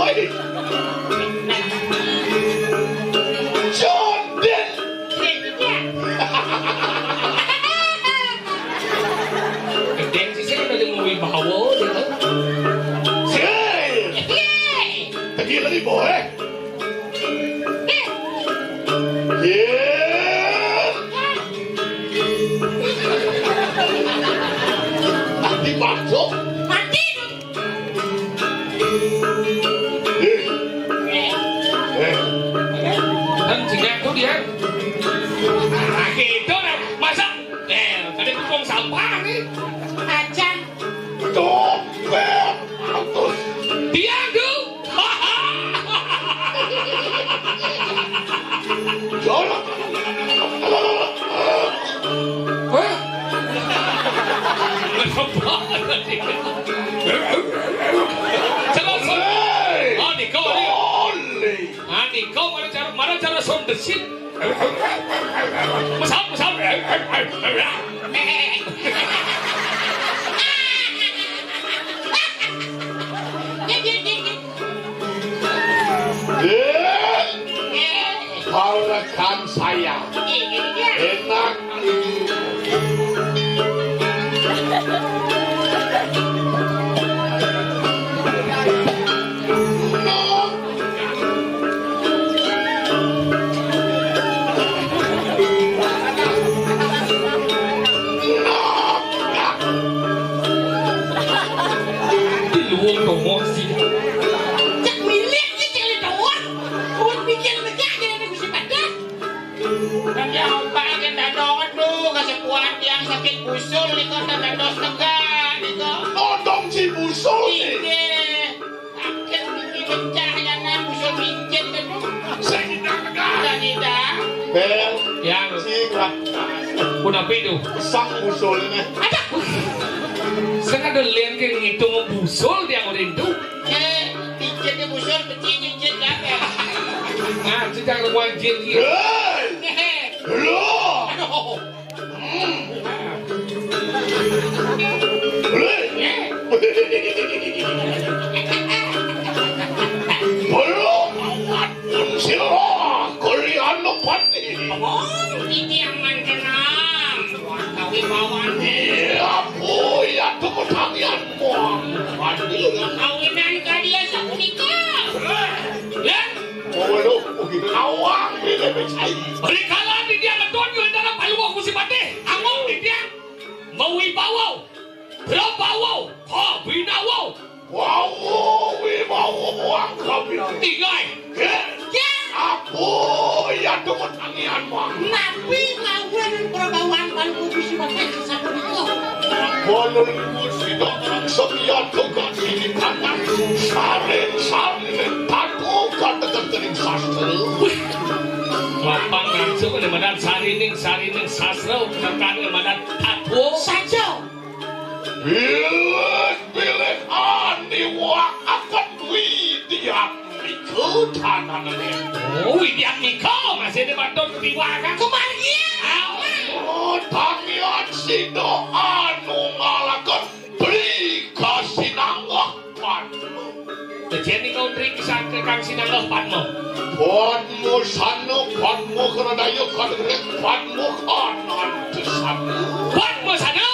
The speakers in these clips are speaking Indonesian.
Woi. Jonden. Gede sih saya udah mau bawa gitu. Sih. Tadi lagi boy. Mati masuk. Mati. Dan jika itu dia. Nah gitu lah. Masa? Tadi tukang sampah nih. Acan. Dompet. Atus. Diadu. Jangan. Hah? Mana cara sound the shit? Masam. Rekan saya enak Luang promosi. Cak milik ni cak doang. Buat bikin negara ni aku simpan dah. Dan yang obat yang dadongan tu kasih kuat yang sakit busul ni kau dan dados tegak ni kau. nodong si busul ni. Ini sakit tinggi pecah yang nak busul pincit tu. Saya tidak. Bel Yang singrat pun apa itu? sang busul ni. Ada. Saya ada lihat ke itu mau busul dia orang itu. Pincit ni busul pecah pincit jaga. Nah, sejak wajib dia. Hei, lo. Aduh. Belum awat pun sila kuliah pati. Ini yang mengenam. Tahu bawan. Iya puya tukutangyan mo. Kawinan ka dia sa unikah. Ya, Walau begitu awang bila becai. beri kalah di dia ngeton ke dalam paluang musim mati. Angau di dia. Mau ibawau. Belum bawau. Ha, binawau. Wow, wibawa buang kabin. Tigai. Ya. Aku ya tukutangyan mo. Nabi lawan perbawan palu simpan sa ko. Walau sudah orang sekian tukang ini kanan. Saren tatu kata tertering sastra. Lapang langsung ke mana sarining sastra tekan ke mana tatu. Saja. Bilik ani wak akan widiak ikutanan ini. Oh, dia nikah masih di baton ketiwa kan? Kemarin. Oh, tangian sido anu ngalakan beri kasinanggapan. Jadi kau trik sang ke kang sinanggapan mo. Buatmu sanu, buatmu keradaya kadang buatmu kanan kesana. Buat mo sana.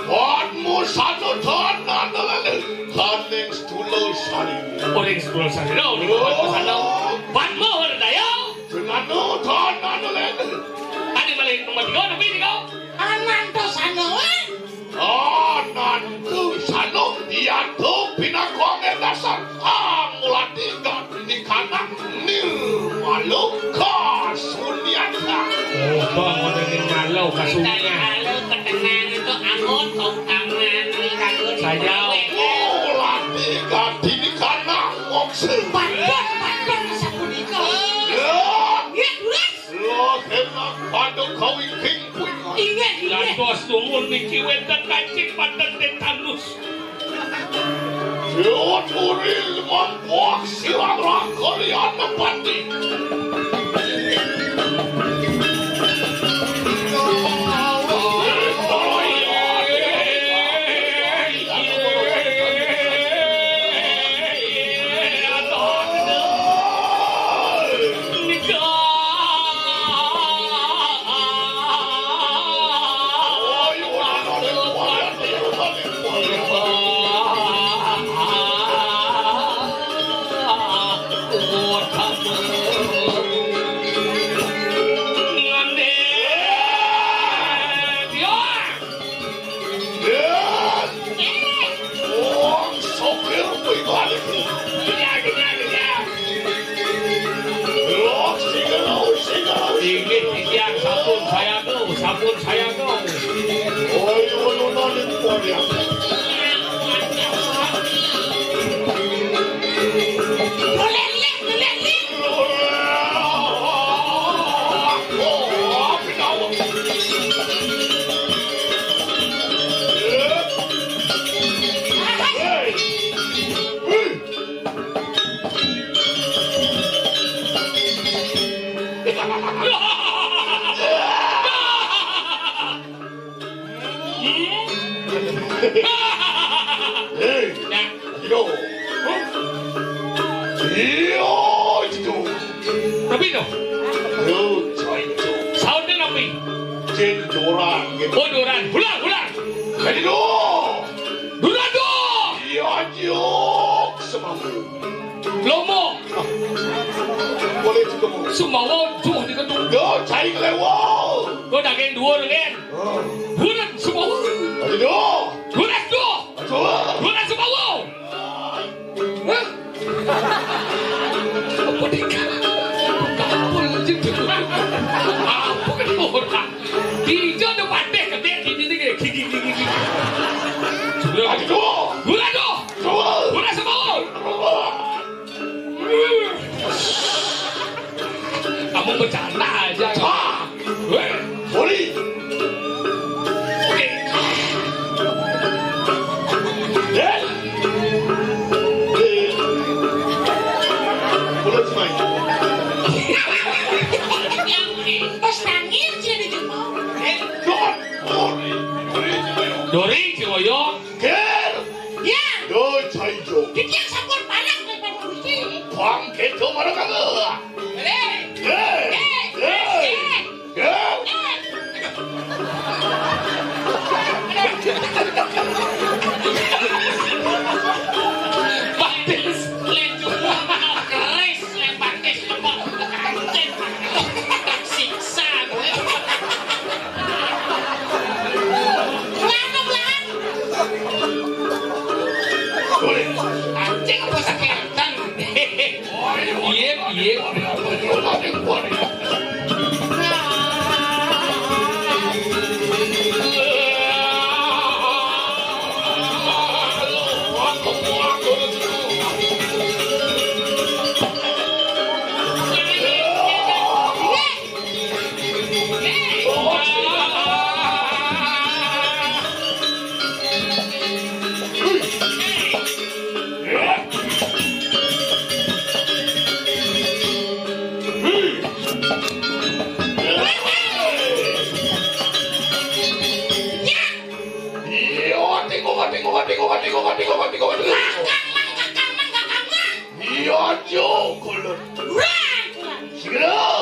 Buatmu sanu tanan lalu kaning stulu sari. Orang sepuluh sana. No, buat mo sana. Buat mo herdaya. Sanu tanan lalu. Ada balik nomor 3 nabi ni kau. Anan to sana. Ananku sanu dia tu pinakonge dasar amulatiga ini kanan nirmalu kasunyata. Oh, bang, ada yang ngalau kasurnya. Kalau ketenangan itu angon kau tangan ni takut. Saya. Mulatiga ini kanan ngokse. Pandang sa ko. Ya, Ya, lo kena pada kau ingin punya. ingat. Dan bos tumun ni kiwet dan kancing pandan tetanus. Siwat uril membuat silang rakalian nepati. Iya itu. Tapi no. Ayo itu. Sound napi. Cendoran gitu. Oh doran. Ulang. Jadi do. Doran do. Iya jok semamu. Lomo. Boleh juga mau. Sumawo tuh di kedung. Yo cai kelewal. Go dagen dua dengan. Doran sumawo. Jadi do. Doran do. Coba. Doran sumawo. Hah? Apa dika? Kapul gitu. Apa kan orang? Tiga do pandai ke gini. Jadi do. Doran do. Coba. Doran sumawo. Kamu bercanda aja. Boleh. Oke. Dan. Boleh semai. Pas nangis jadi jempol. Dori Ciwoyo. Ker. Ya, Yo cai jok. dia sampun panas lepas kursi. Bang keto mana kamu? Batis. Keris lepatis lemot kancing siksa gue. Boleh. Anjing apa sakitan? Iya. Iya jok kolot. Segera.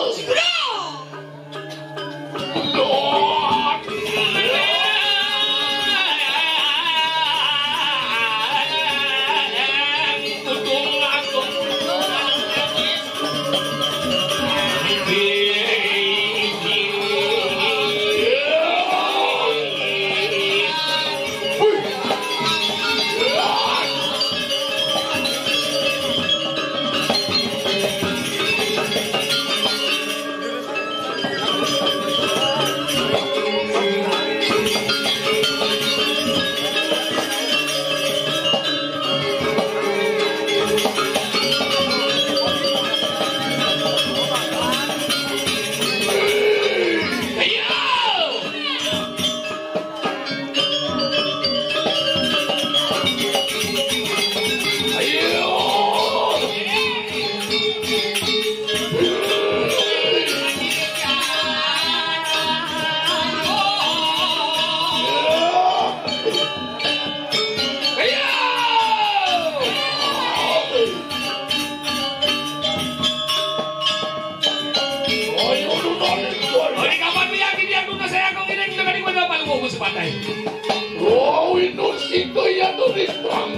Oh, itu ya tuh di perang.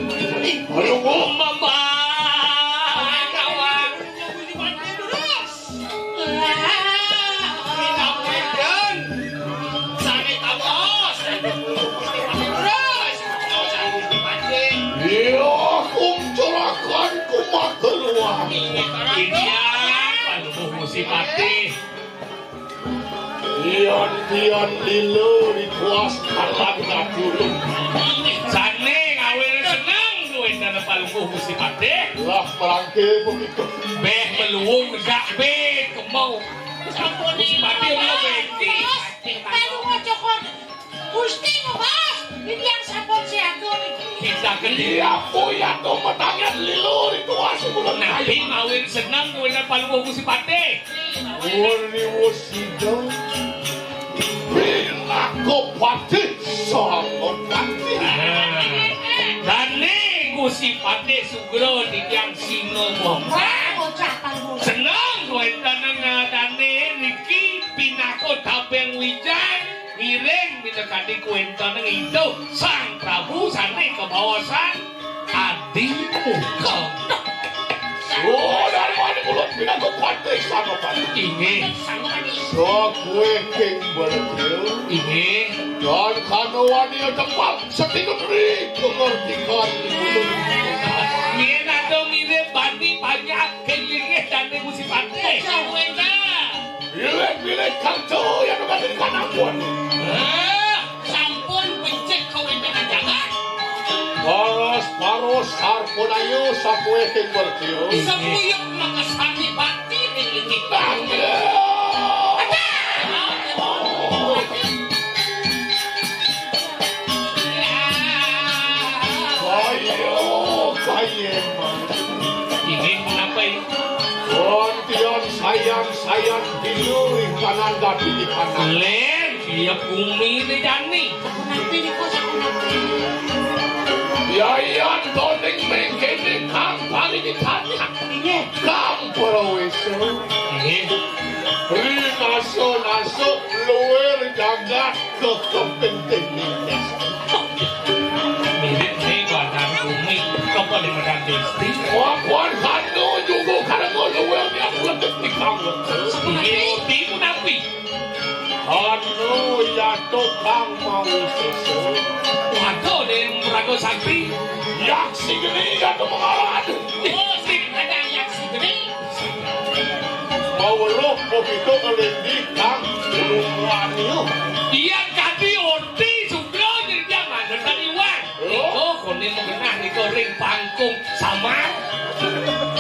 Aduh, Mama. Kawan. iya, kumcurakan kumat keluar. Iya, paluh musibati. Dian lilo di kuas kalan ngaturun. Sane ngawin senang duit dana paluh musibati. Lah perangke begitu. Beh meluung gak beh kemau. Musibati mau beki. Kalau mau cokot, gusti mau bos. Ini yang sampun siaga nih. Kita kediri. Iya, puya tuh metangan lilo di kuas bulan Nabi ngawin senang duit dana paluh musibati. Wani wasido. Bila kau pati sama pati. Dane musibati sugro di yang sino bocah. Bocah tangguh. Seneng kowe tenang ngadane niki pinako tabeng wijan ngiring minekati kowe tenang itu Sang Prabu sane kebawasan adimu kok. Oh, dari mana mulut pinako pantai sama pantai. Inggih. So kue king berkil. Inggih. Dan kanawani yang tempat setinut ri pengertikan itu. Mien ado ngiring bani banyak kelingih dan negusi pantai. Bilik-bilik kanto yang ngadiri kanapuan. Sampun pencet kau dengan jangan. Paros sarponayo sa kue king berkil. Sepuyuk makasami bakti ini. Ini kenapa ini? Kontian sayang dilui kanan dan di kanan. Len, dia bumi ini jani. Nanti di kos aku nanti. Yayan doning mengkene kang paling ditanya. Iya. Kang peraweso. Ini, Naso luwer jagat kepentingan. mirip nih badan bumi. Kau boleh medan desti. Wakuan kanu juga karena luwer yang lebih di kang. Ini uti menapi. Kanu ya kang mau susu. Waduh, dia meragu santri. Yang sigli ya mengalah. Oh, sih ada yang segini. Mau lo begitu ngelindi kang luwanyo. Dia kaki orti sugro jadi zaman dari wan. Niko konin mengenah niko ring pangkung sama.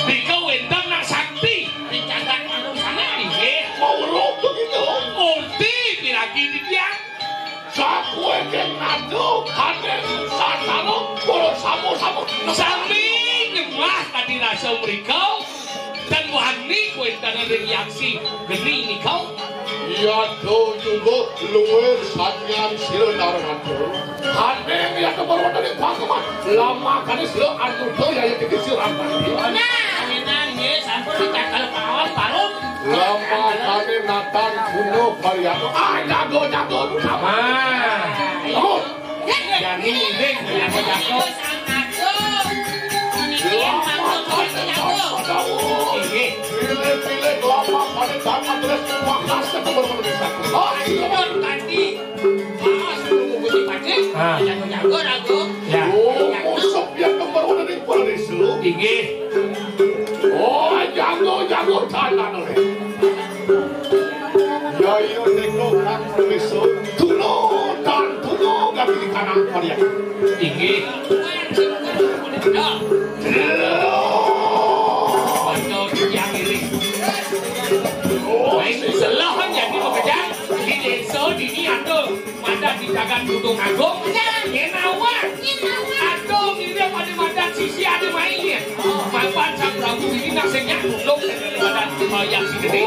Niko wendang nak sakti. Dijaga malu sama. Iya. Mau lo begitu. Orti lagi di dia. Sakue keng nado kanen satano puro samu. Sami nyemah tadi rasa mereka. Dan wani kuentan reaksi geni ini kau. Ya do juga luwer sanyan silo naranganto. Kanen ya kebaruan dari pangkaman. Lama kan silo anu do ya yang dikisir rampan. Nah, enak ya, sampun dicakal kawan parut. Lama kanen natan kuno kaliano. Jago sama. Oh, Jadi ini yang berjago. Ini pilih lama kanen dapat terus wakas kebaruan dari satu. Tadi, sebelum mengikuti pacik, jago-jago ragu. ya. Oh, musuh yang kebaruan dari Paradislo. Ini Oh, jago tanah oleh. Ya iyo neko kan permiso. Tuno gak di kanan kalian. ini. Untuk yang ini. Baik, selahan jadi bekerja di desa ini ada mandat di Jagan Gunung Agung. Ngenawan. Aduh, ini pada mandat sisi ada mainnya. Mapan Sang Prabu ini nasibnya belum mandat yang si gede.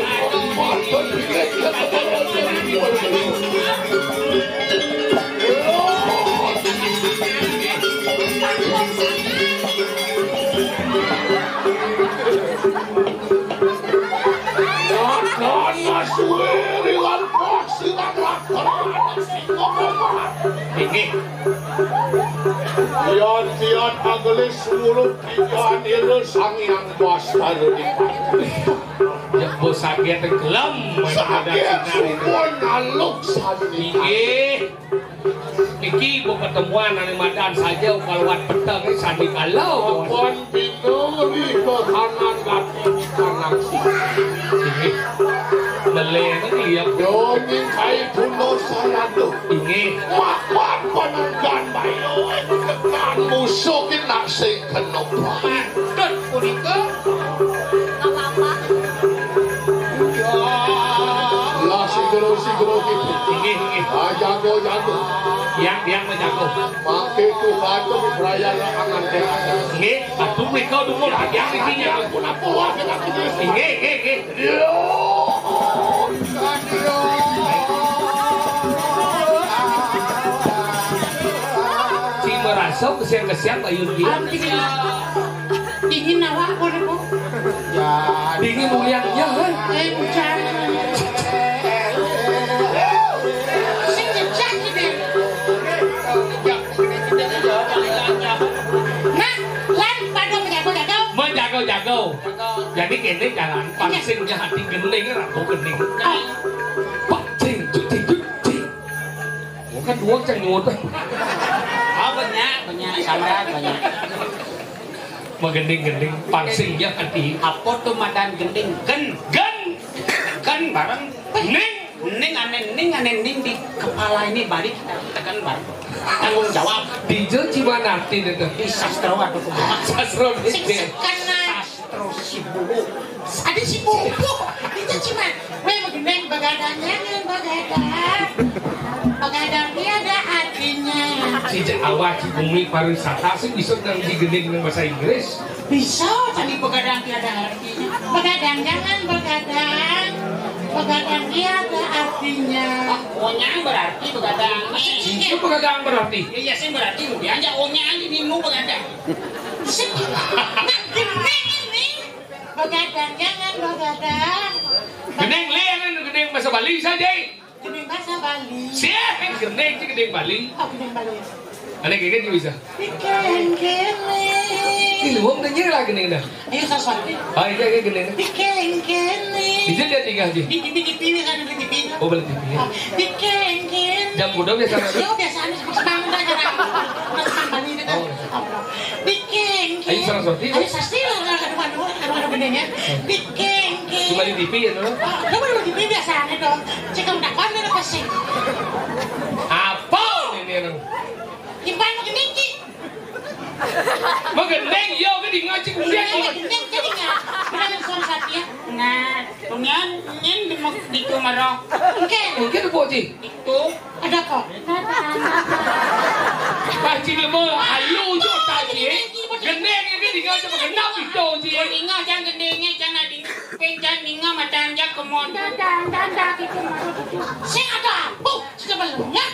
Ini Tian agelis mulut tian ilu sang yang basar di ya bos sakit tenggelam. sakit semua nyaluk sani. Niki bu pertemuan dari madan saja kalauan petang ini sandi kalau. Kapan binuri ke kanan kaki kanan sini. Meleng lihat Dongin kai puno salado. ini Makan penenggan bayo. Kan musuh kita sing kenapa. Patut punika. Lah sigero gitu. ini Jago. yang menjago. Makai tu batu perayaan angan deh. Ini batu mereka dulu yang isinya. Kenapa wah kita gitu. Ini. Yo. Si merasa kesian bayun dia. Ini dingin awak kok niku. Ya, Dingin mulia ya. Hujan. Sing jejak iki. Nah, lan pada menjaga-jaga. Menjaga-jaga. Jadi kene jalan pangsingnya hati gening ratu gening. Pak cing cuting cuting. Bukan dua ceng nyut. Oh banyak sangat banyak. Menggending-gending pangsingnya hati. Apa tuh madan gending? Gen bareng ning ane di kepala ini balik tekan bareng. Tanggung jawab Di Cimanarti itu. di sastra atau kumaha? Sastro Sing ini. sekana. Sastra Sibubu. Ada si Bobo. Itu cuma we mengeneng begadangnya dengan begadang. Begadang dia ada artinya. Sejak awal Cibumi pariwisata sih bisa nang digending dengan bahasa Inggris. Bisa tadi begadang dia ada artinya. Begadang jangan begadang. Begadang dia ada artinya. Onyang berarti begadang. Itu pegadang berarti. Iya sih berarti dia aja onyang ini mau begadang. Nak geneng ini. Begadang jangan begadang. Gending liang gending bahasa Bali saja. Geneng bahasa Bali. Siapa yang gending sih gending Bali? Oh geneng Bali. Ada kayak gitu bisa. Bikin Ini luang dan lah gending dah. ayo sesuatu. Ah ini kayak gending. Bikin Itu dia tinggal aja. Bikin pilih kan beli TV. Oh beli TV ya. Bikin Jam kuda biasa ada. Yo biasanya sekarang udah jarang. Mas Bali itu kan. Bikin Ayo sana sorti. Ayo sasti lah ada bedanya. Bikin Cuma di TV ya tuh. Kamu di TV biasanya dong. Cek kamu dapat mana pasti. Apa ini orang? Gimana mau gendengki? Mau gending yo gending ngaji kemudian. Gendeng jadi nggak? Berapa suara Satya? Nah, punyan di gitu marah. Oke. Mungkin ada poci. Itu Ada kok. Paci lemo alu jo tadi. Gending ini gending ngaji pakai kenapa itu sih? inga jangan gendengnya jangan di penjan inga madan jak kemon. Saya ada apa? Sebelumnya.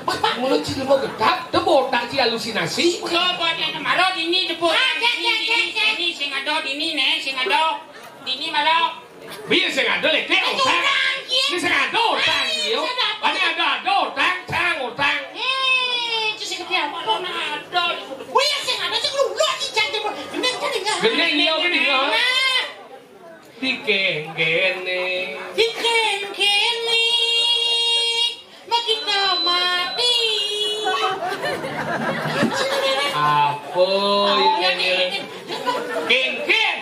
Bapak. Mulut si lemo gedap, debot tak si halusinasi. Coba dia marah ini depot. Ini sing ada ini nih sing ada ini marah. Biar saya ada lek dia otang. Ini saya ada otang yo. Ada otang, tang otang. Itu saya kepia. Mana ada. Wih, saya ada sih lu lagi jangan gendeng jadi nggak? Gending yo gending yo. Nah, Dikeng kene. bikin kini makin mati. Apa ini? Keng keng.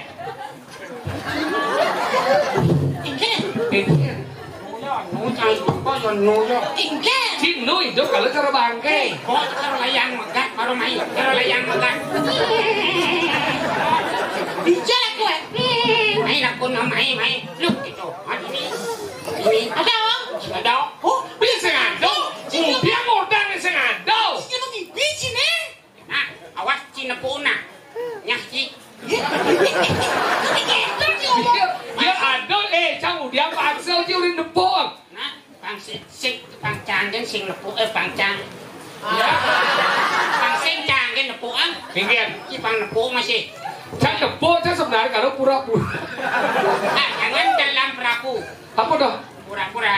Ingken, Nujan kok yo nujo. ingken. Cing nu itu kalau cara bangke. Kok karo layang makan karo mai karo layang makan. Bicara gue. Mai aku no mai. Look itu. Ini ada. Oh, Biar saya ada. Dia ngotang saya ada. ini mau biji nih. Nah, awas cinepuna. Nyaki. Dia ada jangan dia paksa dia udah nepok. Nah, pang sik pang canggen sing nepuk pang cang. Ya. Pang sing canggen nepukan. Ingin. Ki pang nepuk masih. Cang nepok saya sebenarnya kalau pura-pura. Ah, jangan dalam peraku. Apa dah? Pura-pura.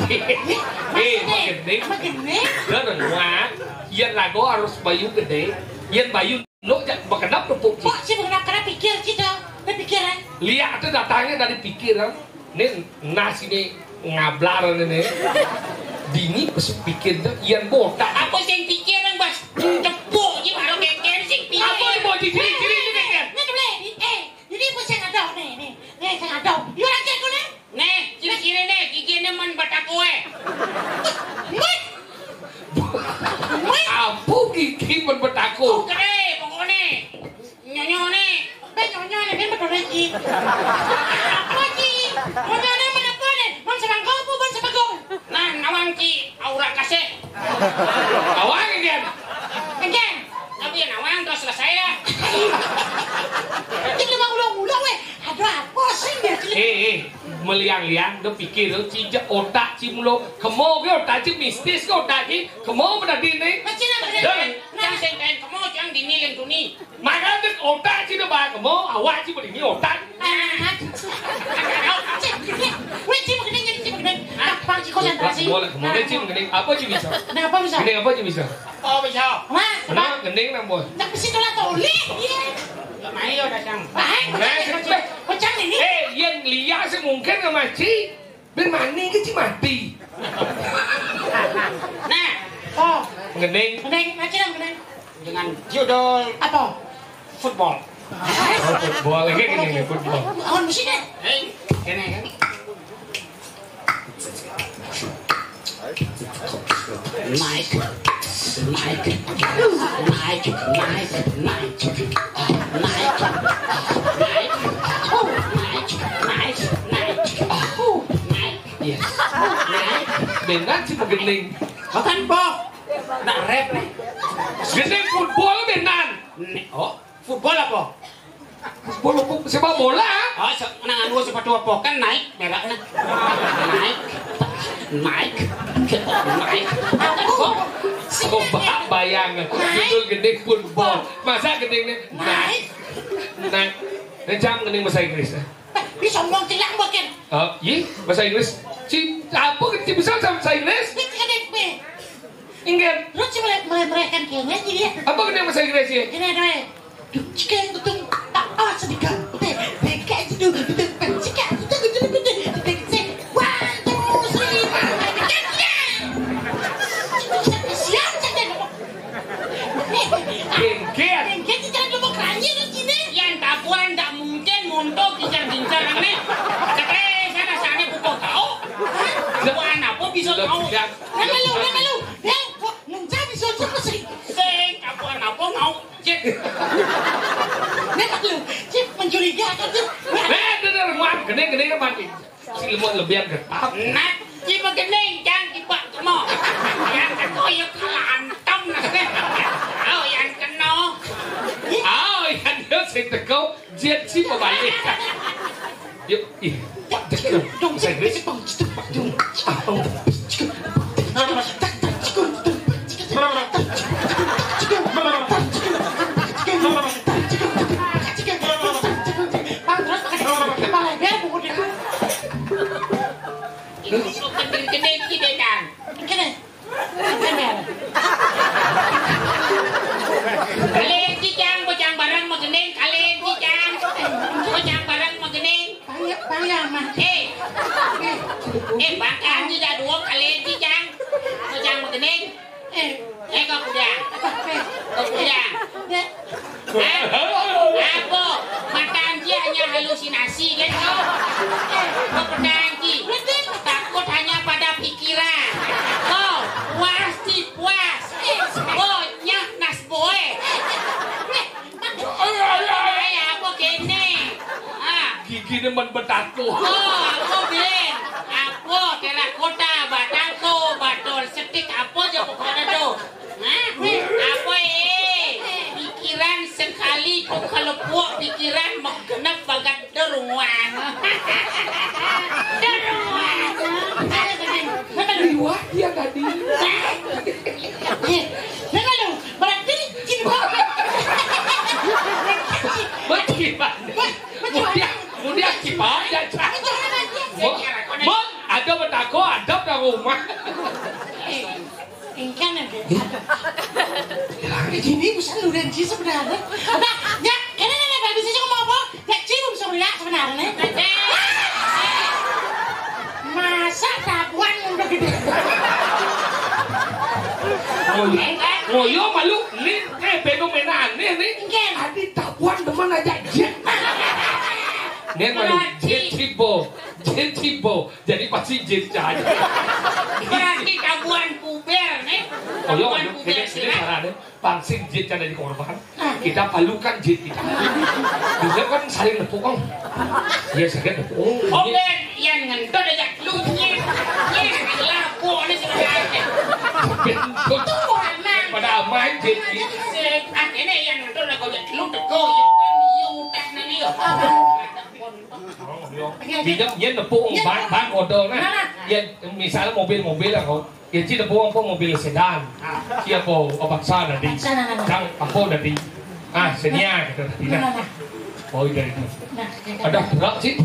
Makin nih. Makin nih. Dia udah nuat. Ian lagu harus bayu gede. Ian bayu lo jangan berkenap nepuk. Pak, sih kenapa pikir kita? Pikiran. Lihat tuh datangnya dari pikiran. Nih nasi nih ngablar nih. Dini pas pikir tuh Ian botak. Apa sing pikiran bas? Tepuk je baru keken sing pikir. Apa yang mau diciri-ciri itu kan? Nih boleh. Jadi apa saya ada nih. Nih saya ada. Yuk lagi aku nih. Nih, ciri-ciri nih gigine men batak kowe. Apa gigi Oh, berbetaku? gede pokoknya. Nyonyo nih. Nyonya nih kan betul lagi. Apa sih? Nyonya nih mana apa nih? Mau sebang kau pun mau sebang kau. Nah, nawang ki aura kasih. Awang kan? Again. Tapi nawang udah selesai dah. Ini memang ulang-ulang weh. Ada apa sih? Eh, meliang-liang dia pikir dia cijak otak cimulo kemo ke otak cim mistis ke otak ki kemo pada dini macam mana Cang sengkan kamu cang dini yang tuni. maka dia otak cim dia bah kemo awak cim berdini otak weh cim kening apa sih konsentrasi boleh kemo dia cim kening apa cim bisa kenapa bisa kening apa cim bisa Oh bisa. mas kenapa kening nang boy nak mesti tolak toleh Mai yo datang. macam ini yang liar sih mungkin nggak mati bermani ke cim mati Nah, oh kening macam kening dengan judul apa football. football lagi kening football awan mesti deh Kene kan. Mike. yes benar cim kening Makan po. Nak rap nih. kening football benar Oh, football apa? sepak bola Oh, nang anu sepatu apa kan naik mereknya. Naik. coba bayang judul gede football masa gedenya naik jam gening bahasa Inggris bisa ngomong tilang bukan iya bahasa Inggris apa kita bisa bahasa Inggris Ingat lu cuma merayakan kayaknya jadi apa gening bahasa Inggris ya gini deh jika yang tutung tak sedikit mereka itu jika itu Yang tabuan tak mungkin muntuk bincang-bincang nih. Cepat sana sana buku tahu. Sebuah apa bisa tahu? Namalu, yang nggak bisa cuma sih. Tabuan apa mau? Cek. Namalu, cip mencurigakan tuh. bener muat gening mati si lemot lebihan getap Nak, cip gening jangan kibak kamu. Yang kena ya kalah antam nak. Oh, yang kena. yang dia sing teko jet si pabalik yuk ih pak cek dong bahasa Inggris Gening kita kan. Kalian cicang, bocang barang mau gening. Kalian cicang, bocang barang mau gening. Payah mah. Bahkan tidak dua kalian cicang, bocang mau gening. Kau kudang, kau kudang. Apa? Mata anji hanya halusinasi kan kau? Kau kudang anji. Takut hanya pada pikiran. Kau pasti puas. Banyak nas boy. Apa kene? gigi demen betatu Aku bilang. Apa terakota batangko batul setik apa aja pokoknya tuh. Apa pikiran sekali tuh kalau puak pikiran mau genap bagat derungan. dua dia tadi Namalu, berarti cinta. Kemudian kipas aja. Mau ada betako, ada di rumah. Kan ada. Ini bisa lurenci sebenarnya. Nah, ya, karena bisa ngomong apa? Ya, cium bisa melihat sebenarnya. Masa tabuan udah gede. Ngoyo malu nih fenomena aneh nih. Adi tabuan teman aja jet. Nih malu jet tibo. Jadi pasti jet aja. Berarti tabuan puber nih. Oh yo, ini caranya pangsin jet ada di korban. Kita palukan jet kita. Juga kan saling nepuk om. Iya saling nepuk. Oke, yang ngendot aja lunya. Ya, lapo nih sebenarnya. Pada main jet ini. Akhirnya yang ngendot lah kau jadi lu teko ya kan you tak nani yo. Tidak, dia nepuk ban odol nah. Ya misalnya mobil aku, ya ci nepuk apa mobil sedan. Kia po obaksa nanti. Kang apa nanti. Ah, senia gitu. Tidak. Oh dari itu. Ada turak sih.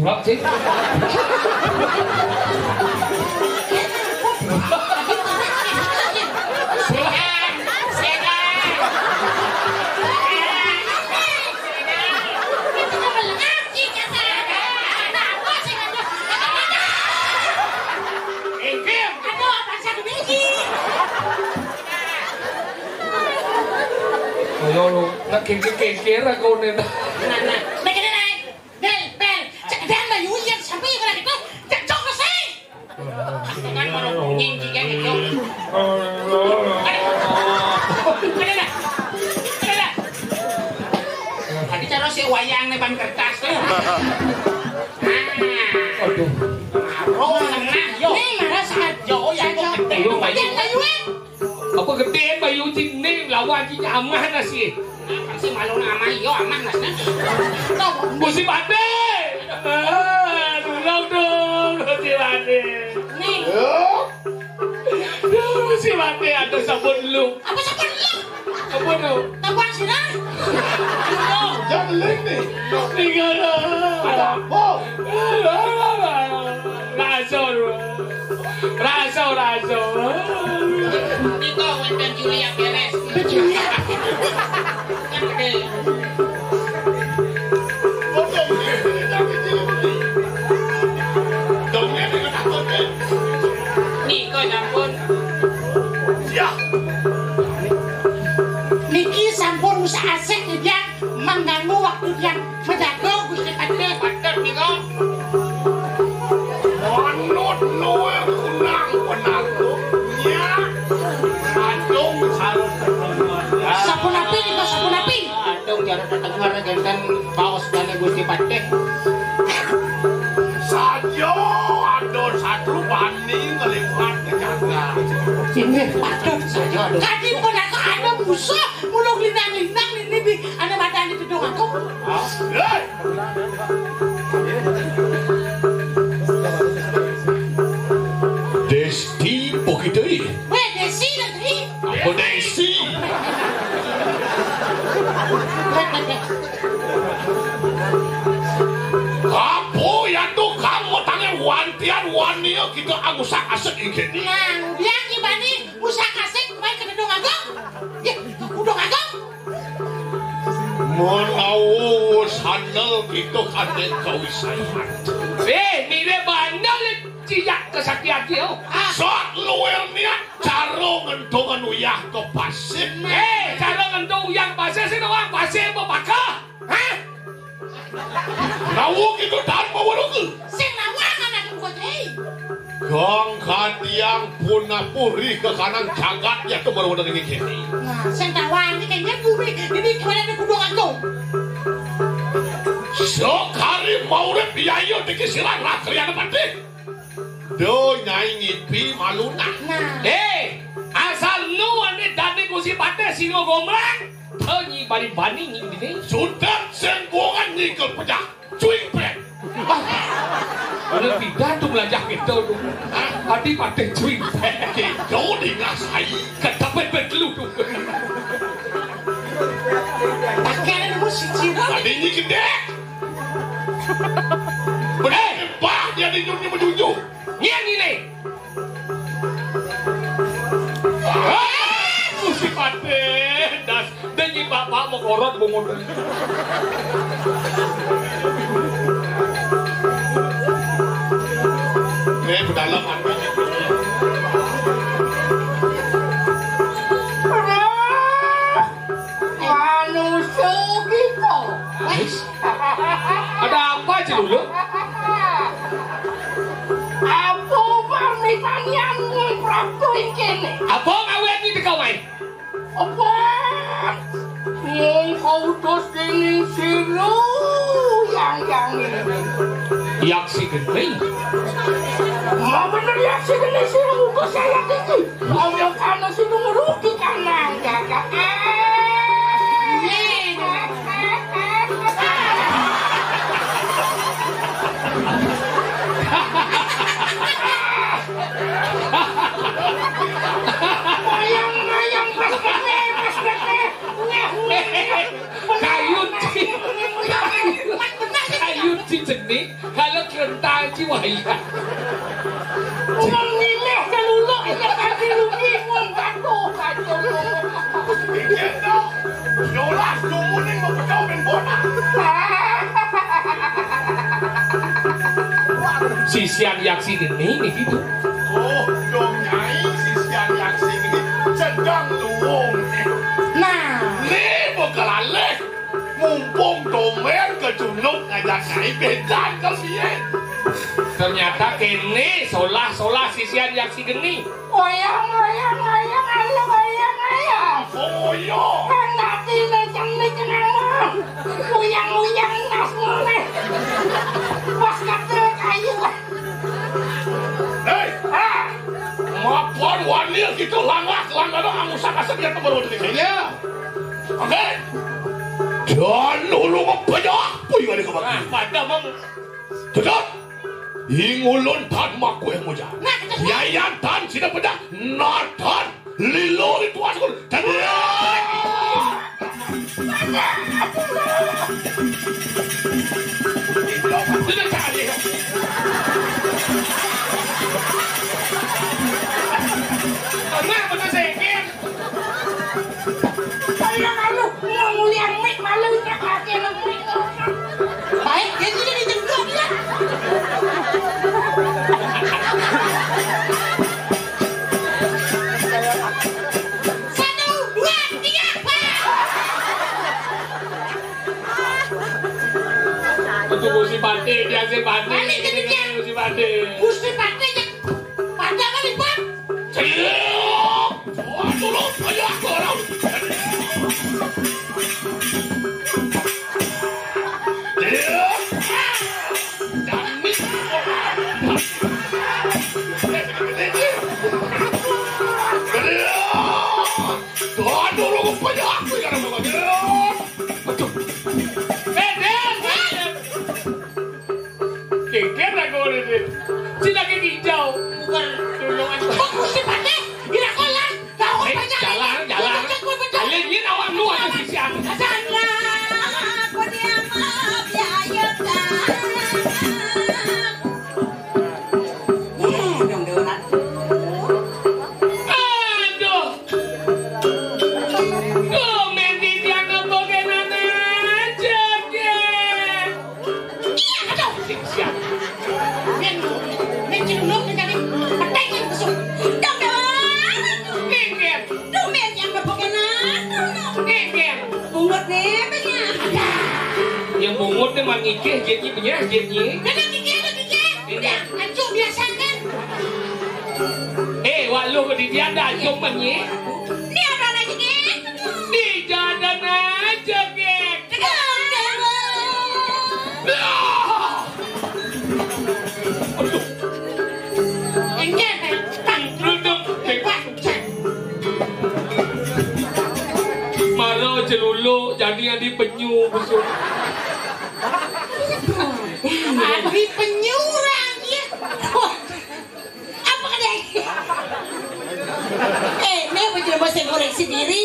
Lo nak kira kau ni. Nah, mereka naik. Bel, cekdan bayu yang sampai yang lagi tu, cek selesai. Kan mau bunyi jika gitu. Ada. Tadi cara si wayang nih ban kertas tu. Aduh. Oh, nah, yo. Nih marah sangat. Yo, yang kau gede tu bayu. Yang bayuan. Apa gede bayu ni lawan ci amah nasi. Si malu amah yo amah nasna. Musim ade. Tolong dong, musim ade. Nih. Musim ade ada sabun lu. Apa sabun lu? Apa tu? Tambah sini. Jangan link ni. Tinggal Ada apa? Raso. Ito wenten Julia beres. Kan gede. Potong ni, jangan kecil ni. Dong ni dengan takut ni. Niko sampun. Ya. Niki sampun usaha asik dia mengganggu waktu dia menjaga Gusti Padre. Padat Niko. Manut luar kunang penangku. Ya. Adung harus Sabun api Niko sabun api. Adung jangan terdengar genten paus dan Gusti Padre. saja adon satu banding kelipat kejaga. Ini patut Saja adung. tadi pun aku ada musuh muluk linang-linang ini di ada badan di tudung aku. Hei. Desti begitu ni. Weh desi nanti. Apa Desti? Apa yang tu kamu tangan wantian wani kita agusak asik ini. Nah, dia gimana usaha kasih baik ke tudung aku. Ya, tudung aku. Menawu sana kita kena kawisayan. Mire bandal ciyak kesaktian dia. Sok luar niat cara ngentongan uyah ke pasir. Cara ngentong yang pasir sih doang pasir mau pakah. Hah? Nawu kita dan bawa ke. Sing nawang anak buat Gang kadiang punah puri ke kanan jagat ya tu baru dengan ini. Nah, sing tawang ini kayaknya bumi ini gimana di kudung aku. Sok hari mau biaya dikisiran ratri yang penting. Do nyai ngipi maluna. Nah, Asal lu ane dane Gusti Padre sino gomlang. Tani bani ini. Sudah senggongan nikel pecah. Cuing pen. Ada pidato belajar kita tu. Adi Padre cuy. Kita dingasai. Ketapet betlu tu. pakaian musik ciro. Tadi ini gede. Berapa dia dinyunya menunjuk. Nian ni. Gusti Padre das dengi bapak mau korot bungul. Ini berdalam apa? Manusia gitu. Ada apa aja dulu? Apa pernikahan yang Prabu ini? Apa ngawet ni kau main? Apa? Yang kau dos ini silu yang ini. Yak si genting. Mau bener ya si ini silu kau saya tinggi. Mau karena si merugi kanan kakak. ini kalau kerentang jiwa ya. Umang milih keluluk ya kaki lu bingung katuh. Dikit dong. Yolah, jumuning mau kau main bola. Sisian yaksi geni nih gitu. Oh, dong nyai sisian yaksi ini sedang luwung. Nah, Nih bekalalik. Mumpung domer kejunuk ngajak nyai bedan kalian. Ternyata kene solah sisian yaksi geni. oyang ayo oyang. Oh, Kan nanti necang nang. Uyang nasmu nih. Pas kata kayu. Hei, maafkan wanil gitu langah dong angus sakasek ya teman waktu ini ya. Oke. Dan lulu ngebanyak pun ada kebagi. Pada mong Tetap. Ingulun tan maku yang muja. Yayan tan sida pedak natan lilo itu asal dan tidak kali. Karena betul sekir. Oyang alu mau nguliang mik malunya kaki lembut. Baik, dia sudah dijemput ya. Satu, dua, tiga, Untuk musim bante, dia si bante. Balik ke dunia. Musim bante. Gusti Pate ya. Pada kali Pak. Celiuk. Wah, dulu banyak orang. Celiuk. Dan mis. Tuhan dulu banyak aku yang namanya. Kekir aku ini. Sila ke hijau. Bukan tulungan. Oh, Gusti Pate. Ila kolan. Kau banyak. Jalan. Kalian ini awak lu ada sisian. Aduh. Tuh Mendy dia ngebagian aja deh. Sisian. Kekir. Yang bungut ni mangikih jadi punya jadi. Wak lu di dia ada jom menye. Di jalan aja kek. Duduk Maro celulu jadi di penyu busuk. Adi penyurang ya. Apa kadang? Ini betul bahasa koreksi diri.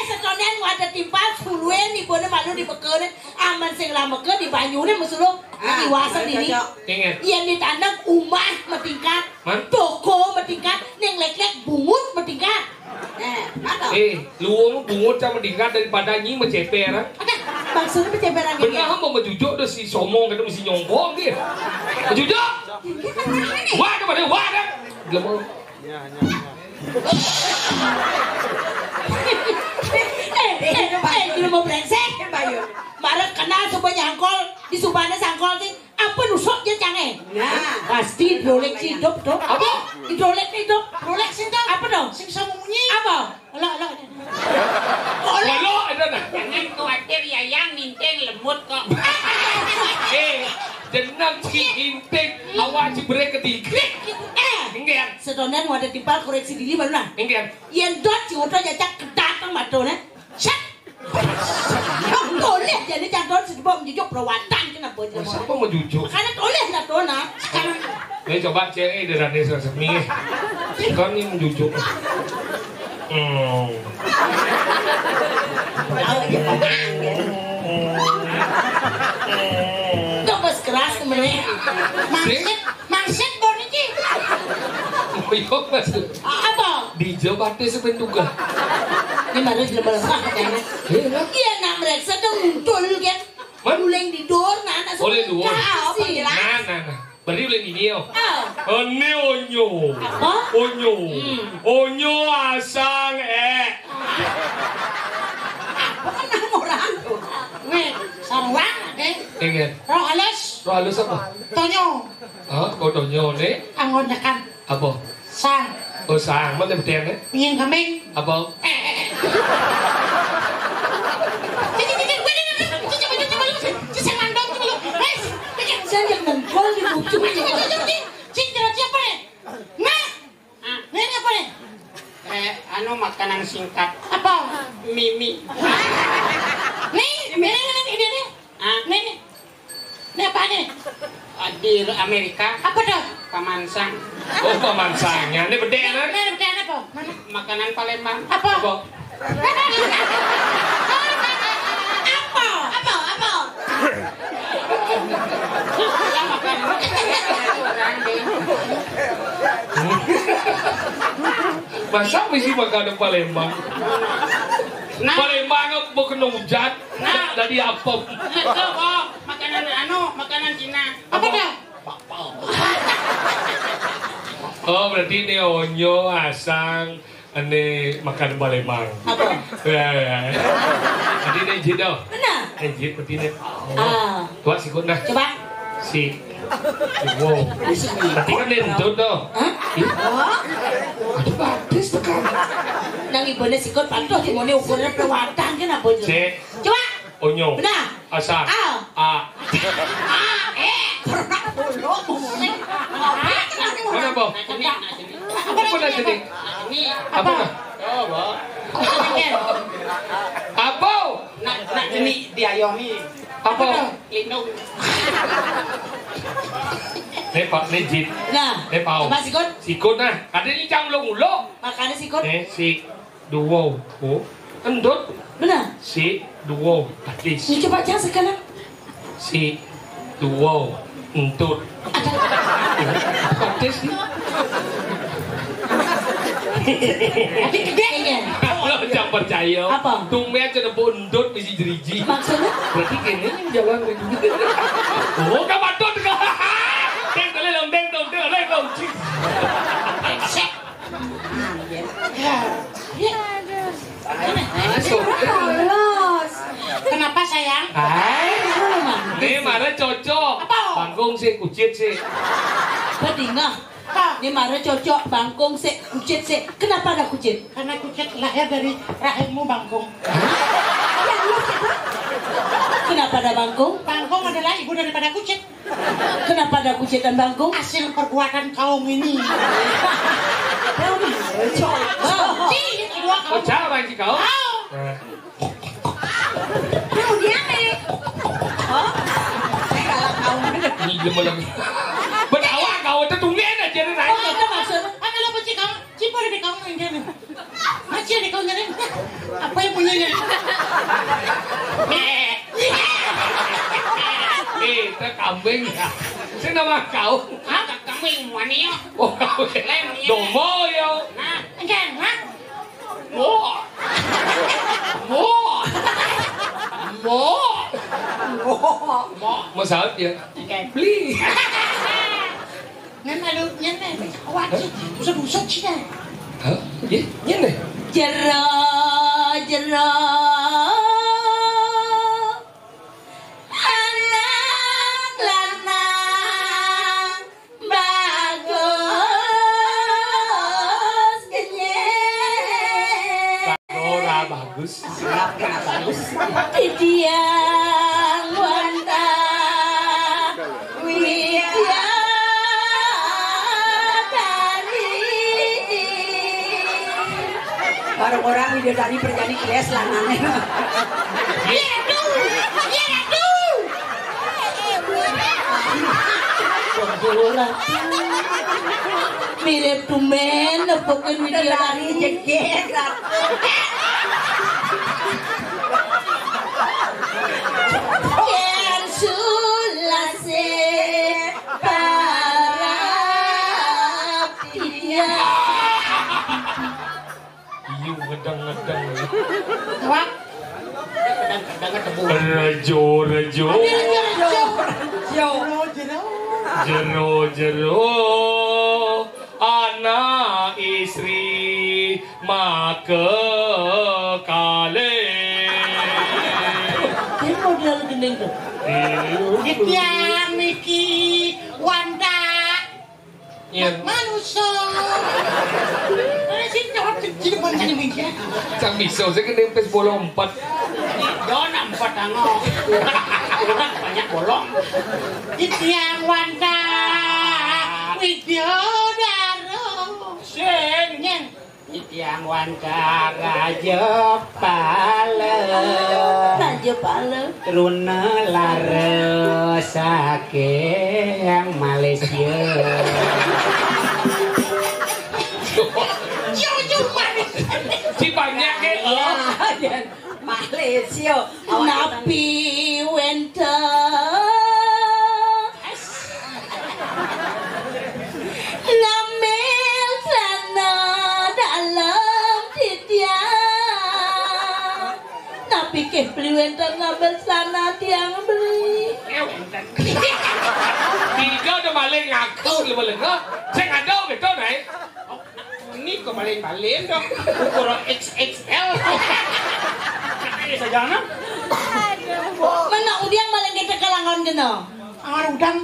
Sekolah wadah timpal suluan di mana malu di bekal aman sing lama ke di banyune musuluk di wasan diri. Ingat. Yang ditandang umah metingkat, toko metingkat, neng lek-lek bungut metingkat. Luang bungut sama tingkat daripada nyi menceper. Maksudnya penceperan ini. Benar mau menjujuk dah si somong kata mesti nyongkong dia. Menjujuk. Wah kepada wah dah. Lemah. Ini mau brengsek Bayu. Marah kenal coba nyangkol di subana sangkol sih. Apa nusuk je jangan? Nah, pasti hidrolek hidup dong. Apa? Hidrolek hidup. Hidrolek hidup. Apa dong? Sing sama bunyi. Apa? Olah. Walau ada dah. Jangan khawatir ya yang ninteng lemut kok. Jenang si intek awak cibrek ketikrik. Enggak. Sedonan wadah timpal koreksi diri baru lah. Enggak. Yang dot si otot jajak kedatang matone. Chat. Toleh jadi jangan sebab menjujuk perawatan kenapa dia Siapa mau jujuk? karena toleh lah dona sekarang Coba cek dari desa resmi. Kan ini menjujuk. Coba keras Mangsit bon iki. Iya Mas. Apa? Di Jawa Barat sependuga. Ini baru jelema-lemah kan. Iya nak mereka dong untul kan. Uleng di dor nana. Oleh dua. Apa jelas? Nah. Beri oleh ini yo. Oh. Onyo. Apa? Onyo. Onyo asang Apa kan orang? Nih, sarwang deh. Ingat. Roh halus. Roh halus apa? Tonyo. Hah? Kau tonyo nih? Anggon kan. Apa? Sang. Oh sang, mana betul nih? Ingin kambing. Apa? Saya yang mengkol di buku. Cinta siapa nih? Nah, ini apa nih? Anu makanan singkat. Apa? Mimi. Nih, ini. Nih. Ini apa nih? Di Amerika. Apa dah? Pamansang. Oh pemansangnya, ini bedek kan? Ini apa? Mana? Makanan Palembang. Apa? Apa? Apa? Ya makanan orang deh. Masa mesti makanan Palembang? Nah, Palembang bukan hujan. Nah. Jadi apa? itu makanan Cina. Apa dah? Oh berarti ini onyo asang. Ini makan Palembang. Apa? Ya. Jadi ini jid dah. Mana? Jid berarti ini. Tuak sikut nah. Coba. Si. Wow. Tapi kan lentut dah. Hah? Ada batis tekan. Nang ibune sikut patuh dimone ukuran pewatan kan apa itu? Si. Coba. Onyo. Benar. Asang. Mana apa? Apa dah jadi? Ini Apa dah? Apa? nak jenis diayomi. Apa? Lindung. Ini Pak Nejit. Nah, Ini Pau. coba sikut. Sikut nah. Ada ni jam ulo. Makannya sikut. Si duo. Oh. Endut. Benar. Si duo. Patis. Ini coba jangan sekarang. Si duo. Entut. Patis ni. Tapi gede kan? Kalau jangan percaya. Apa? Tumben aja ada bondot mesti jeriji. Maksudnya? Berarti kini jalan lagi. Oh, kapan tuh? Deng dong. Sek. Kenapa sayang? Ini mana cocok? Apa? Bangkong sih, kucit sih. Bedingah. Ini marah cocok bangkong sik, kucit sik. Kenapa ada kucit? Karena kucit lahir dari rahimmu bangkong. Kenapa ada bangkong? Bangkong adalah ibu daripada kucit. Kenapa ada kucit dan bangkong? Hasil perbuatan kaum ini. Oh, cara sih kau? Ini gimana lagi? Berdawa kau itu tungguin aja nih naik. Itu maksudnya? Apa lo benci kamu? Cipo di kamu yang gini. Macam di kamu gini. Apa yang punyanya? Itu kambing ya. Ini nama kau. Kambing wanita. Oh, kau domo ya. Nah, Enggak, ha? Masalah ya. Beli. Ngan lalu nyan awak susah sih dah. Hah? Ya, ini. Jero anak lanang bagus kenyek Nora bagus. Tidiang wanda Orang-orang video tadi berjadi kelas lanangnya. mirip tumen nepokin video tadi Jeget. Yen sulase ya. Iu ngedang-ngedang. Wah. Rejo. Jero. Anak istri make kale. Ini model gendeng tuh. Ditya Miki Wanda. Manusia. Sini jawab kecil banget nih Miki. Chẳng bisa saya kena pes bolong 4. Dona 4 tangok. Orang banyak bolong. Ditya Wanda. Widyodaro. Sing. Yang wanca raja pala Runa lara saking Malaysia. Si banyak ke? Malaysia. Nabi winter. Ngambil sana dalam titia. Nabi ke beli winter ngambil sana tiang beli. Tiga udah maling ngaku lu maling ha? Saya ngado gitu nih. Ini kok balik dong. Ukuran XXL. Ini saja nak. Mana udiang maling kita kalangan kena. Angar udang.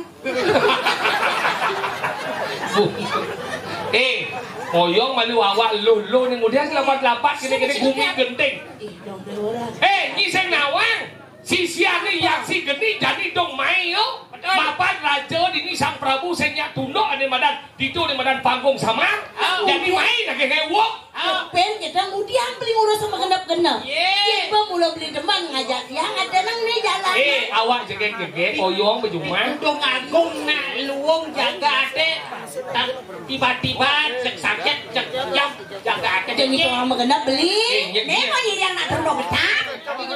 Oyong malu awak lu nih kemudian lapat kini gumi genting. Ni saya nawang. Si siang ni yang si geni jadi dong mai yo. Mapan raja di ni sang Prabu senya tunduk ane madan dito ni madan panggung sama. Jadi mai nak ngewok. Pen kita udiang beli urus sama genap-genap. Kita mula beli deman ngajak dia ada nang ni jalan. Awak jegek oyong berjumpa. Dong agung nak luung jaga ade. Tiba-tiba sakit jam jaga ade. Jadi orang mengenap beli. Memang ini yang nak turun betap.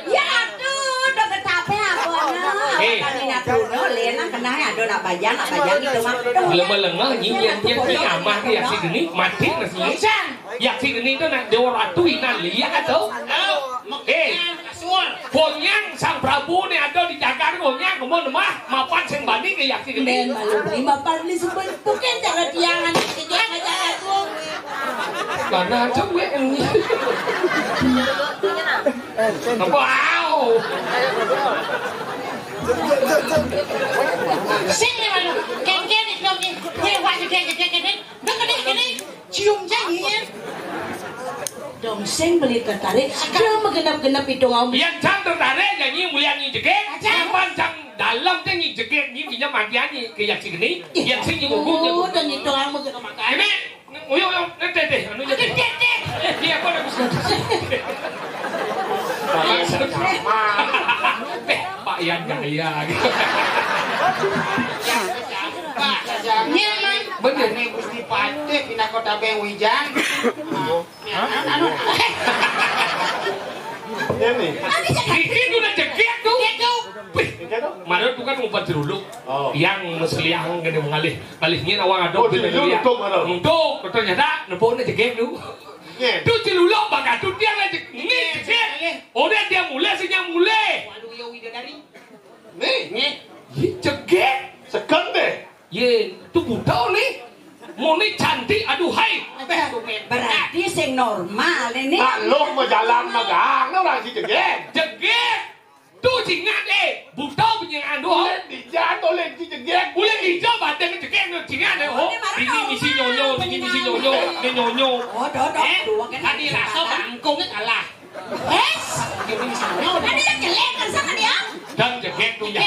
Ya aduh, dah betapnya apa nak? Kali nak turun, lena kena ada nak bayang gitu mah. Beleng-beleng nyian amah yang si geni mati nasi. Yang si geni tu nak dewa ratu ina lihat tu. Gonyang sang Prabu ni ada di jagaan gonyang kemudian mah mapan sing bani ke yang si geni. Malu beli mapan beli semua bukan cara tiangan dia ngajak aku. Karena gue ini. Wow. Sini malu, kengkeng ni dong ni, wajib kengkeng. Dong ni, cium jangan. Dong sing beli tertarik. Dia mengenap-genap itu ngau. Yang cang tertarik nyanyi mulia nyi jegek. Yang cang dalam tu nyi jegek nyi punya magiannya ke yang si geni. Yang sing nyi gugunya. Oh, dan itu orang mengenap. Ini, uyo teh, anu jadi. Dia apa nak bisa? Pak Yan gaya gitu. Iya man. Bener nih Gusti Pate pindah kota Bewijang. Ini. Itu udah jegek tuh. Mana tu kan umpan jeruluk. Yang mesliang gede mengalihnya awang adok bila dia. Untuk ternyata nepone jegek tu. Tu jeruluk bagai tu dia lagi jegek. Orang dia mulai senyum mulai. Waduh ya widadari. Nih. Jegek. Sekan deh. Ye, tu budak ni. Mau ni cantik aduhai. Berarti sing normal ini. Kalau mau jalan magang, orang si jegek. Jegek. Tu jingat budak punya anu. Dijat oleh si jegek. Boleh hijau badan jegek ni jingat oh. Ini misi nyonyo, ini misi nyonyo, ni nyonyo. Oh, dua kan. Tadi rasa bangkong ni kalah. Tadi yang jelek kan sama dia. Dan jegek tu yang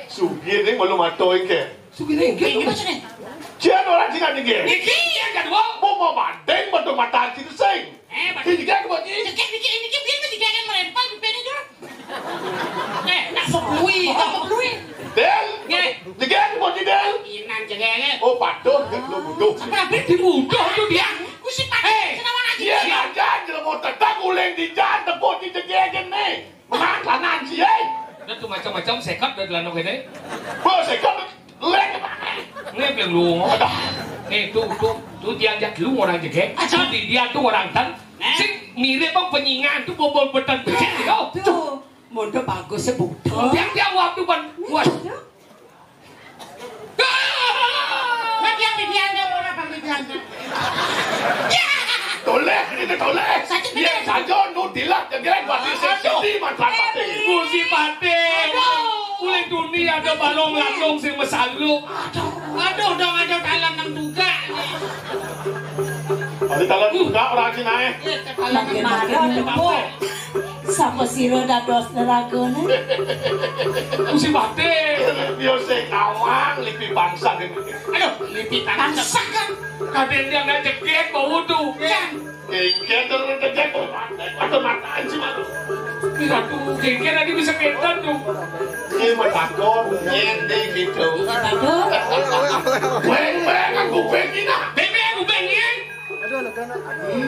Sugih ni malu matoy ke. Sugih ni Ini maksudnya. Cian orang Cina jegek. Iki yang kedua. Mau bandeng betul mata si sing. Si jegek buat ni. Jegek ini dia kan melempar pipenya dia. Nak pekui, tak pekui. Del. Jegek buat ni del. Inan jegek. Oh patut lu butuh. Di budak tu dia. Kusi pakai senawang aja. Dia ngajar je mau tetap uleng di jalan tepuk di jegek ni. Menang kanan si Dan tu macam-macam sekat dah dalam nak ini. Bos saya kan lek. Ni yang lu. tuh diajak lu orang jegek. Dia tuh orang tan. Sing mirip bang penyingan tuh bobol betan begini kau. Tuh, mode bagus sebut. Yang jawab tuh ban. Wah. Yang didiannya orang panggilannya. Toleh ini toleh. Yang saja nu dilak jegek pati sedih manfaat pati. Kursi pati. Kulit dunia ada balong langsung sing mesaluk. Aduh, dong ada dalam nang duga. Ada dalam juga orang Cina Makin sama siro dados neragone. Kursi pati. Dia sing nawang lipi bangsa gitu. Aduh, lipi bangsa kan. Kaden yang nak jegek bau tuh. Kengken terus jegek atau mataan sih mah. Tidak tuh, kengken lagi bisa ketan tuh. Ini mah takon nyende gitu. Aduh, Beng aku bengina. Bebe aku pengen.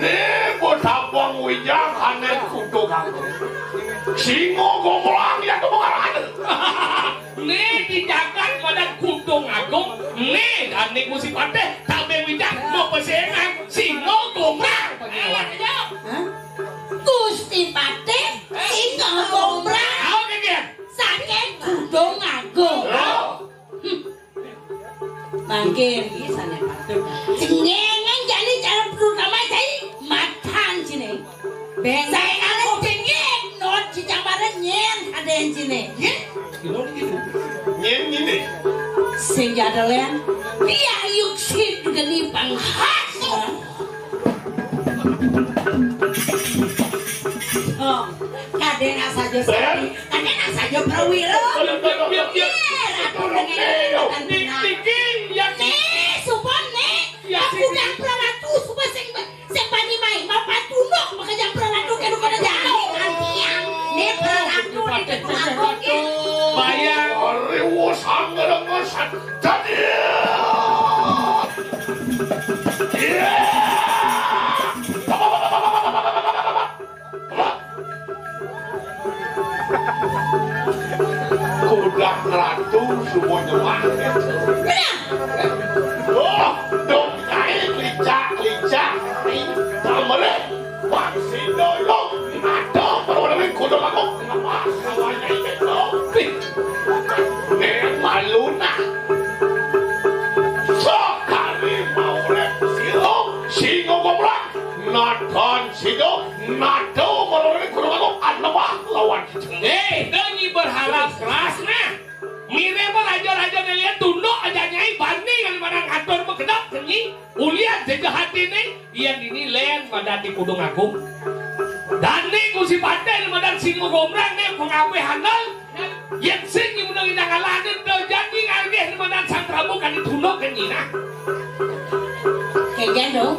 Ne botapang wijang hanen kudo kamu. Singo gomlang ya tuh ada. Nih dijagat pada kuntung agung. Nih ane kursi pati. Tabe wijang mau pesengan. Singo gombrang. Gusti Pati, singa gombrang. Kau kengken. Saking Gunung Agung. Mangkin kisane patut. Jenengan jadi cara pertama saya makan sini. Saya aku pengen not di jambatan nyen ada yang sini. Nyen ini. Sing jadalen dia yuk sih geni panghas. Oh, kadang saja sekali, kadang saja prawiro. Aku dengan Niki yang supon aku dan pralatu supaya sing bani mai mapatunok maka jam pralatu kedu kada jauh antiang. Ne pralatu di dekat bayang. Rewo sangat jadi. Kuda ratu semuanya mana? Oh, dong kain licak. Tamare, waksi doyong. Ada perwakilan kuda aku. Kenapa semuanya itu? Malu nak. Sekali mau silo, singo gombrang. Natan sido, nato perwakilan kuda aku. Anwah lawan. Dengi berharap keras nah. Mire mah raja-raja ngeliat tunduk aja nyai bani kali mana ngatur bekedap kenyi. Uliat jaga hati nih. Iyan ini len pada di Kudung Agung. Dan nih kursi pantai pada singo gombrang nih pengawe handal. Yang sing yang menang inang alanin tau jadi ngalih pada sang prabu kan ditunduk kenyi nah. Kayak dong.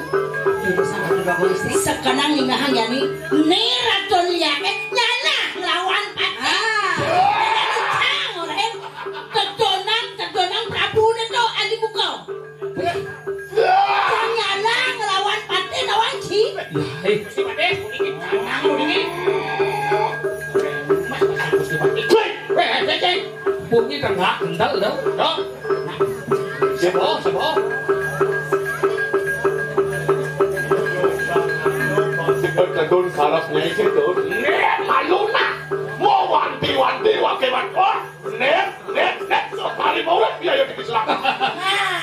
Sekarang lingahan yani nih raton liake nyana lawan Pati. Tedonang Prabu itu ali bukau. Nyana ngelawan Pati lawan Ci. Si Pati, ini. Punyi tengah kental dah. Sebo. Kadon sarafnya itu malu nak mau wanti wakewan net sekali mau biaya dikisahkan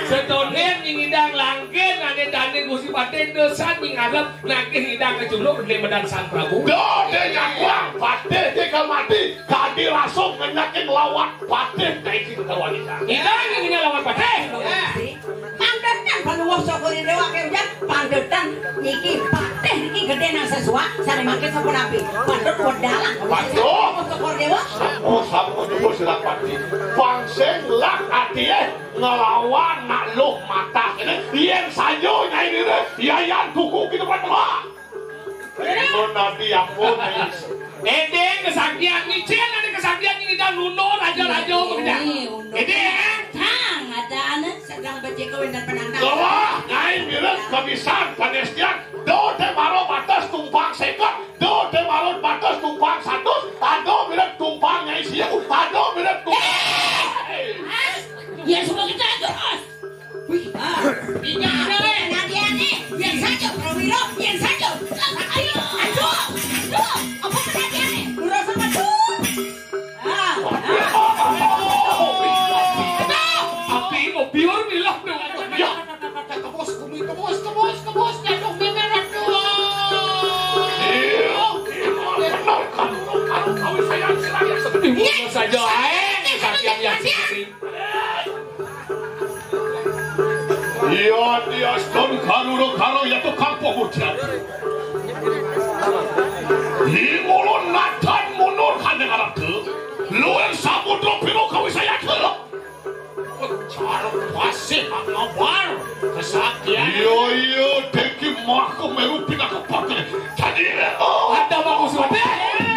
Sedonen ngidang langgen ane dane Gusti Pati desan ngarep nagih ngidang kejuluk di Medan Sang Prabu. Dode nyakwang Pati tinggal mati kadi langsung menyakin lawan Pati kaiki ke wanita. Ngidang ingin lawan Pati. Pandetan paluwah sokori dewa kejak pandetan niki Pati niki gede nang sesua sare makin sampun api. Pandet wedalan. Waduh. Sokor dewa. Sapu juga silang Pati. Pangseng lak adie ngelawan nak loh mata ini yang sayo nyai ini yang tuku kita berdua. Itu nanti ampun. Edeng kesaktian micin ada kesaktian ini dan luno raja-raja bekerja. Edeng. Tang ada anak Sedang becek kawin dan penantang. Wah, nyai bilang kebisan panestian. Do te maro batas tumpang sekot. Do te maro batas tumpang satu. Ado bilang tumpang nyai siang. Ado bilang tumpang. ya semua kita terus. Iya, Nadia nih, yang saja, Prawiro, yang saja. Ayo, aduh, apa Nadia nih? Lurus sama tuh. Api mau biar milah dong. Ya, Kebos, jatuh beneran tuh. kau sayang sekali seperti Bukan saja, yang sisi. Iya, dia stone karo ya tuh kampung hujan. Imulun natan munur kaneng arab tuh. Luar samudra biru kau sayang tuh. Cara pasir ngabar kesaktian. Iya, deki mah kemeru pindah ke pakai. Jadi, Ada bagus banget.